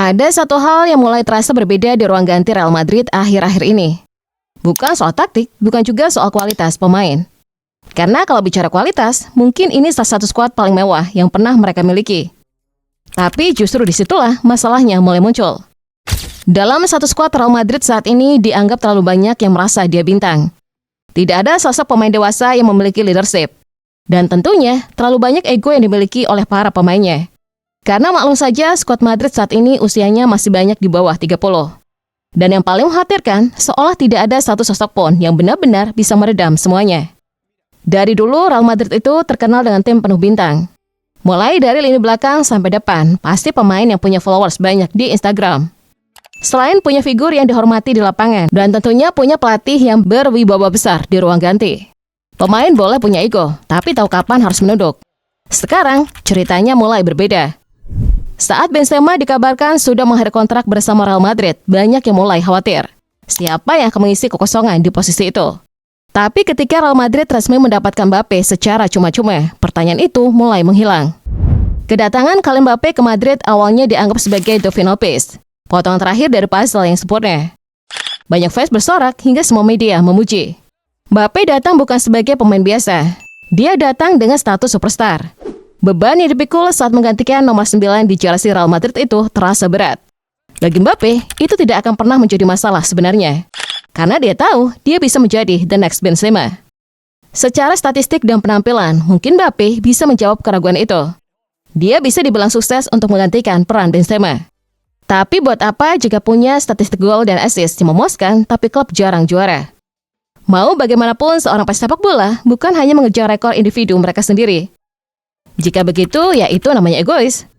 Ada satu hal yang mulai terasa berbeda di ruang ganti Real Madrid akhir-akhir ini. Bukan soal taktik, bukan juga soal kualitas pemain. Karena kalau bicara kualitas, mungkin ini salah satu skuad paling mewah yang pernah mereka miliki. Tapi justru disitulah masalahnya mulai muncul. Dalam satu skuad Real Madrid saat ini dianggap terlalu banyak yang merasa dia bintang. Tidak ada sosok pemain dewasa yang memiliki leadership. Dan tentunya terlalu banyak ego yang dimiliki oleh para pemainnya. Karena maklum saja skuad Madrid saat ini usianya masih banyak di bawah 30. Dan yang paling mengkhawatirkan, seolah tidak ada satu sosok pun yang benar-benar bisa meredam semuanya. Dari dulu Real Madrid itu terkenal dengan tim penuh bintang. Mulai dari lini belakang sampai depan, pasti pemain yang punya followers banyak di Instagram. Selain punya figur yang dihormati di lapangan, dan tentunya punya pelatih yang berwibawa besar di ruang ganti. Pemain boleh punya ego, tapi tahu kapan harus menunduk. Sekarang, ceritanya mulai berbeda. Saat Benzema dikabarkan sudah mengakhiri kontrak bersama Real Madrid, banyak yang mulai khawatir. Siapa yang akan mengisi kekosongan di posisi itu? Tapi ketika Real Madrid resmi mendapatkan Mbappe secara cuma-cuma, pertanyaan itu mulai menghilang. Kedatangan Kylian Mbappe ke Madrid awalnya dianggap sebagai Devin Lopez, potongan terakhir dari puzzle yang sempurna. Banyak fans bersorak hingga semua media memuji. Mbappe datang bukan sebagai pemain biasa. Dia datang dengan status superstar. Beban yang dipikul saat menggantikan nomor 9 di jersey Real Madrid itu terasa berat. Bagi Mbappe, itu tidak akan pernah menjadi masalah sebenarnya. Karena dia tahu dia bisa menjadi the next Benzema. Secara statistik dan penampilan, mungkin Mbappe bisa menjawab keraguan itu. Dia bisa dibilang sukses untuk menggantikan peran Benzema. Tapi buat apa jika punya statistik gol dan assist yang memuaskan, tapi klub jarang juara? Mau bagaimanapun seorang pesepak bola bukan hanya mengejar rekor individu mereka sendiri. Jika begitu, ya itu namanya egois.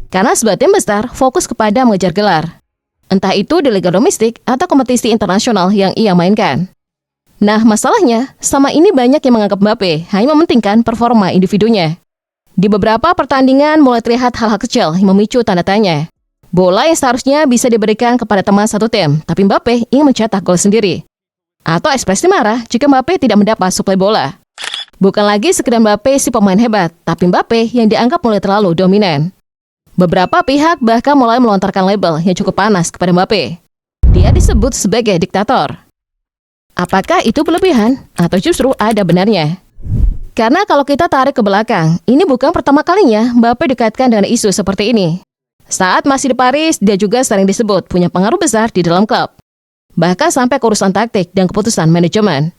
Karena sebuah tim besar fokus kepada mengejar gelar. Entah itu di liga domestik atau kompetisi internasional yang ia mainkan. Nah, masalahnya, sama ini banyak yang menganggap Mbappe hanya mementingkan performa individunya. Di beberapa pertandingan mulai terlihat hal-hal kecil yang memicu tanda tanya. Bola yang seharusnya bisa diberikan kepada teman satu tim, tapi Mbappe ingin mencetak gol sendiri. Atau ekspresi marah jika Mbappe tidak mendapat suplai bola. Bukan lagi sekedar Mbappe si pemain hebat, tapi Mbappe yang dianggap mulai terlalu dominan. Beberapa pihak bahkan mulai melontarkan label yang cukup panas kepada Mbappe. Dia disebut sebagai diktator. Apakah itu berlebihan atau justru ada benarnya? Karena kalau kita tarik ke belakang, ini bukan pertama kalinya Mbappe dikaitkan dengan isu seperti ini. Saat masih di Paris, dia juga sering disebut punya pengaruh besar di dalam klub. Bahkan sampai ke urusan taktik dan keputusan manajemen.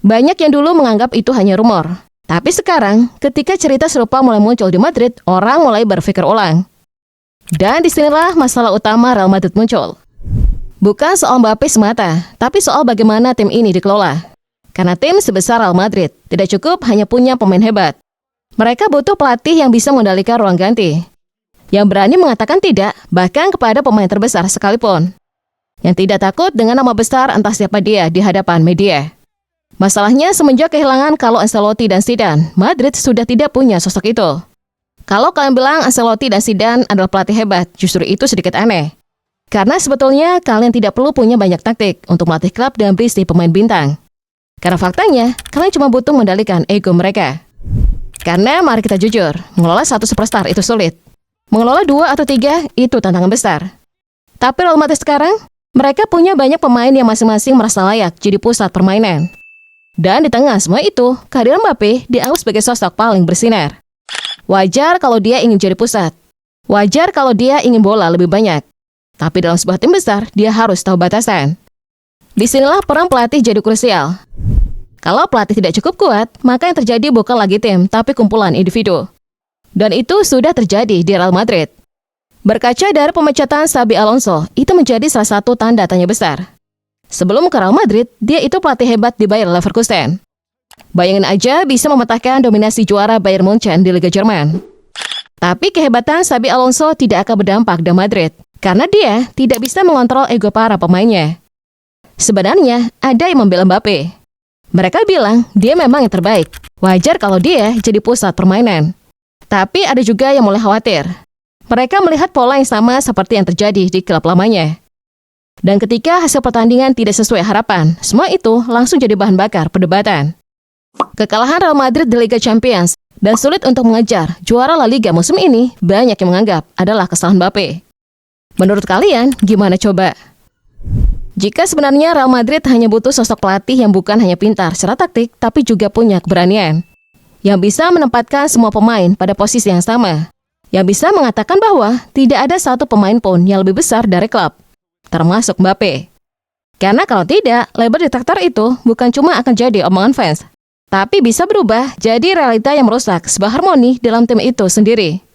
Banyak yang dulu menganggap itu hanya rumor. Tapi sekarang, ketika cerita serupa mulai muncul di Madrid, orang mulai berpikir ulang. Dan disinilah masalah utama Real Madrid muncul. Bukan soal Mbappe semata, tapi soal bagaimana tim ini dikelola. Karena tim sebesar Real Madrid tidak cukup hanya punya pemain hebat. Mereka butuh pelatih yang bisa mengendalikan ruang ganti. Yang berani mengatakan tidak, bahkan kepada pemain terbesar sekalipun. Yang tidak takut dengan nama besar entah siapa dia di hadapan media. Masalahnya semenjak kehilangan Carlo Ancelotti dan Zidane, Madrid sudah tidak punya sosok itu. Kalau kalian bilang Ancelotti dan Zidane adalah pelatih hebat, justru itu sedikit aneh. Karena sebetulnya kalian tidak perlu punya banyak taktik untuk melatih klub dan berisi pemain bintang. Karena faktanya, kalian cuma butuh mengendalikan ego mereka. Karena mari kita jujur, mengelola satu superstar itu sulit. Mengelola 2 atau 3 itu tantangan besar. Tapi Real Madrid sekarang, mereka punya banyak pemain yang masing-masing merasa layak jadi pusat permainan. Dan di tengah semua itu, kehadiran Mbappe dianggap sebagai sosok paling bersinar. Wajar kalau dia ingin jadi pusat. Wajar kalau dia ingin bola lebih banyak. Tapi dalam sebuah tim besar, dia harus tahu batasan. Disinilah peran pelatih jadi krusial. Kalau pelatih tidak cukup kuat, maka yang terjadi bukan lagi tim, tapi kumpulan individu. Dan itu sudah terjadi di Real Madrid. Berkaca dari pemecatan Xabi Alonso, itu menjadi salah satu tanda tanya besar. Sebelum ke Real Madrid, dia itu pelatih hebat di Bayer Leverkusen. Bayangin aja bisa memecahkan dominasi juara Bayern Munchen di Liga Jerman. Tapi kehebatan Xabi Alonso tidak akan berdampak di Madrid, karena dia tidak bisa mengontrol ego para pemainnya. Sebenarnya, ada yang membela Mbappe. Mereka bilang dia memang yang terbaik. Wajar kalau dia jadi pusat permainan. Tapi ada juga yang mulai khawatir. Mereka melihat pola yang sama seperti yang terjadi di klub lamanya. Dan ketika hasil pertandingan tidak sesuai harapan, semua itu langsung jadi bahan bakar perdebatan. Kekalahan Real Madrid di Liga Champions dan sulit untuk mengejar juara La Liga musim ini banyak yang menganggap adalah kesalahan Mbappe. Menurut kalian, gimana coba? Jika sebenarnya Real Madrid hanya butuh sosok pelatih yang bukan hanya pintar secara taktik, tapi juga punya keberanian, yang bisa menempatkan semua pemain pada posisi yang sama, yang bisa mengatakan bahwa tidak ada satu pemain pun yang lebih besar dari klub, termasuk Mbappe. Karena kalau tidak, label diktator itu bukan cuma akan jadi omongan fans, tapi bisa berubah jadi realita yang merusak sebuah harmoni dalam tim itu sendiri.